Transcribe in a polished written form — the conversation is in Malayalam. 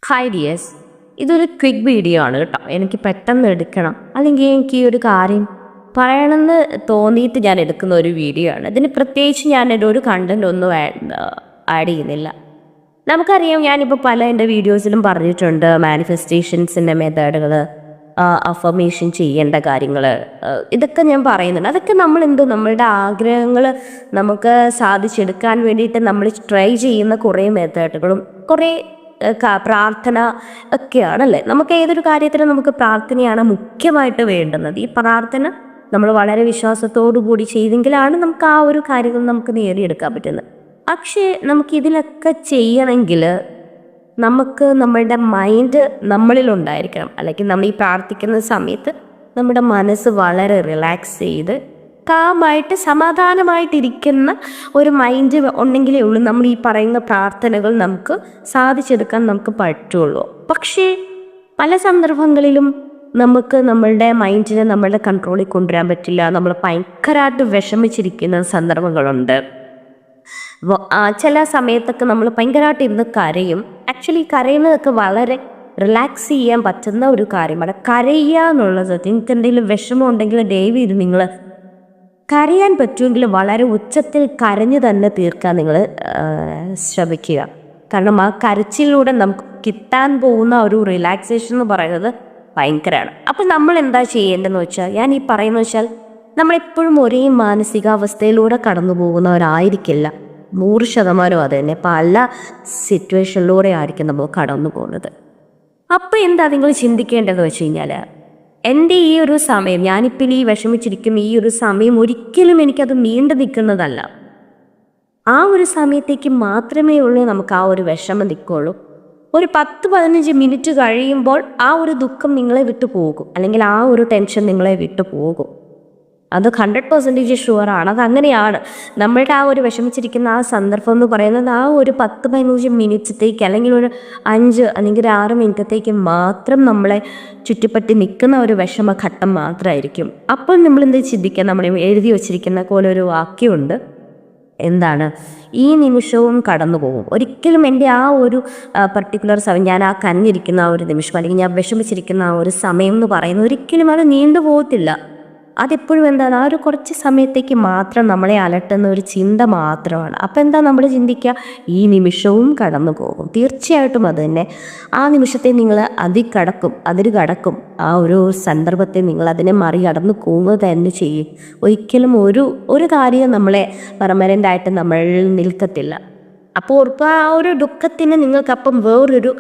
ഹായ് ഡിയേഴ്സ്, ഇതൊരു ക്വിക്ക് വീഡിയോ ആണ് കേട്ടോ. എനിക്ക് പെട്ടെന്ന് എടുക്കണം, അല്ലെങ്കിൽ എനിക്ക് ഈ ഒരു കാര്യം പറയണമെന്ന് തോന്നിയിട്ട് ഞാൻ എടുക്കുന്ന ഒരു വീഡിയോ ആണ്. ഇതിന് പ്രത്യേകിച്ച് ഞാൻ എൻ്റെ ഒരു കണ്ടന്റ് ഒന്നും ആഡ് ചെയ്യുന്നില്ല. നമുക്കറിയാം, ഞാനിപ്പോൾ പല എൻ്റെ വീഡിയോസിലും പറഞ്ഞിട്ടുണ്ട് മാനിഫെസ്റ്റേഷൻസിൻ്റെ മെത്തേഡുകൾ, അഫർമേഷൻ ചെയ്യേണ്ട കാര്യങ്ങൾ, ഇതൊക്കെ ഞാൻ പറയുന്നുണ്ട്. അതൊക്കെ നമ്മളുടെ ആഗ്രഹങ്ങൾ നമുക്ക് സാധിച്ചെടുക്കാൻ വേണ്ടിയിട്ട് നമ്മൾ ട്രൈ ചെയ്യുന്ന കുറേ മെത്തേഡുകളും കുറേ പ്രാർത്ഥന ഒക്കെയാണല്ലേ. നമുക്ക് ഏതൊരു കാര്യത്തിനും നമുക്ക് പ്രാർത്ഥനയാണ് മുഖ്യമായിട്ട് വേണ്ടുന്നത്. ഈ പ്രാർത്ഥന നമ്മൾ വളരെ വിശ്വാസത്തോടു കൂടി ചെയ്തെങ്കിലാണ് നമുക്ക് ആ ഒരു കാര്യങ്ങൾ നമുക്ക് നേടിയെടുക്കാൻ പറ്റുന്നത്. പക്ഷേ നമുക്കിതിലൊക്കെ ചെയ്യണമെങ്കിൽ നമുക്ക് നമ്മളുടെ മൈൻഡ് നമ്മളിലുണ്ടായിരിക്കണം. അല്ലെങ്കിൽ നമ്മൾ ഈ പ്രാർത്ഥിക്കുന്ന സമയത്ത് നമ്മുടെ മനസ്സ് വളരെ റിലാക്സ് ചെയ്ത് കാമായിട്ട് സമാധാനമായിട്ടിരിക്കുന്ന ഒരു മൈൻഡ് ഉണ്ടെങ്കിലേ ഉള്ളൂ നമ്മൾ ഈ പറയുന്ന പ്രാർത്ഥനകൾ നമുക്ക് സാധിച്ചെടുക്കാൻ നമുക്ക് പറ്റുള്ളൂ. പക്ഷേ പല സന്ദർഭങ്ങളിലും നമുക്ക് നമ്മളുടെ മൈൻഡിനെ നമ്മളുടെ കൺട്രോളിൽ കൊണ്ടുവരാൻ പറ്റില്ല. നമ്മൾ ഭയങ്കരമായിട്ട് വിഷമിച്ചിരിക്കുന്ന സന്ദർഭങ്ങളുണ്ട്. ചില സമയത്തൊക്കെ നമ്മൾ ഭയങ്കരമായിട്ട് ഇരുന്ന് കരയും. ആക്ച്വലി കരയുന്നതൊക്കെ വളരെ റിലാക്സ് ചെയ്യാൻ പറ്റുന്ന ഒരു കാര്യമാണ്. കരയുക എന്നുള്ളത്, നിങ്ങൾക്ക് എന്തെങ്കിലും വിഷമം ഉണ്ടെങ്കിൽ ദയവ് നിങ്ങൾ കരയാൻ പറ്റുമെങ്കിൽ വളരെ ഉച്ചത്തിൽ കരഞ്ഞു തന്നെ തീർക്കാൻ നിങ്ങൾ ശ്രമിക്കുക. കാരണം ആ കരച്ചിലൂടെ നമുക്ക് കിട്ടാൻ പോകുന്ന ഒരു റിലാക്സേഷൻ എന്ന് പറയുന്നത് ഭയങ്കരമാണ്. അപ്പം നമ്മൾ എന്താ ചെയ്യേണ്ടതെന്ന് വെച്ചാൽ, ഞാൻ ഈ പറയുന്നത് വെച്ചാൽ, നമ്മളെപ്പോഴും ഒരേ മാനസികാവസ്ഥയിലൂടെ കടന്നു പോകുന്നവരായിരിക്കില്ല. 100% അത് തന്നെ പല സിറ്റുവേഷനിലൂടെ ആയിരിക്കും നമ്മൾ കടന്നു പോകുന്നത്. അപ്പോൾ എന്താ നിങ്ങൾ ചിന്തിക്കേണ്ടതെന്ന് വെച്ച് കഴിഞ്ഞാൽ, എൻ്റെ ഈ ഒരു സമയം, ഞാനിപ്പോൾ ഈ വിഷമിച്ചിരിക്കുന്ന ഈ ഒരു സമയം ഒരിക്കലും എനിക്കത് നീണ്ടു നിൽക്കുന്നതല്ല. ആ ഒരു സമയത്തേക്ക് മാത്രമേ ഉള്ളൂ നമുക്ക് ആ ഒരു വിഷമം നിൽക്കുള്ളൂ. ഒരു 10-15 മിനിറ്റ് കഴിയുമ്പോൾ ആ ഒരു ദുഃഖം നിങ്ങളെ വിട്ടു പോകും, അല്ലെങ്കിൽ ആ ഒരു ടെൻഷൻ നിങ്ങളെ വിട്ടു പോകും. അത് 100% ഷുവറാണ്. അതങ്ങനെയാണ്. നമ്മളുടെ ആ ഒരു വിഷമിച്ചിരിക്കുന്ന ആ സന്ദർഭം എന്ന് പറയുന്നത് ആ ഒരു 10-15 മിനിറ്റത്തേക്ക്, അല്ലെങ്കിൽ ഒരു 5 അല്ലെങ്കിൽ ഒരു 6 മിനിറ്റത്തേക്ക് മാത്രം നമ്മളെ ചുറ്റിപ്പറ്റി നിൽക്കുന്ന ഒരു വിഷമഘട്ടം മാത്രമായിരിക്കും. അപ്പോൾ നമ്മൾ എന്ത് ചിന്തിക്കുക, നമ്മൾ എഴുതി വച്ചിരിക്കുന്ന പോലെ ഒരു വാക്യമുണ്ട്. എന്താണ്? ഈ നിമിഷവും കടന്നു പോകും. ഒരിക്കലും എൻ്റെ ആ ഒരു പർട്ടിക്കുലർ സമയം, ഞാൻ ആ കരഞ്ഞിരിക്കുന്ന ആ ഒരു നിമിഷം, അല്ലെങ്കിൽ ഞാൻ വിഷമിച്ചിരിക്കുന്ന ആ ഒരു സമയം എന്ന് പറയുന്നത് ഒരിക്കലും അത് നീണ്ടു പോകത്തില്ല. അതെപ്പോഴും എന്താണ്, ആ ഒരു കുറച്ച് സമയത്തേക്ക് മാത്രം നമ്മളെ അലട്ടുന്ന ഒരു ചിന്ത മാത്രമാണ്. അപ്പം എന്താ നമ്മൾ ചിന്തിക്കുക, ഈ നിമിഷവും കടന്നു പോകും. തീർച്ചയായിട്ടും അത് തന്നെ. ആ നിമിഷത്തെ നിങ്ങൾ അതിര് കടക്കും. ആ ഒരു സന്ദർഭത്തെ നിങ്ങൾ അതിനെ മറികടന്ന് പോകുന്നത് തന്നെ ചെയ്യും. ഒരിക്കലും ഒരു കാര്യം നമ്മളെ പെർമനൻ്റായിട്ട് നമ്മൾ നിൽക്കത്തില്ല. അപ്പോൾ ആ ഒരു ദുഃഖത്തിന് നിങ്ങൾക്കപ്പം വേറൊരു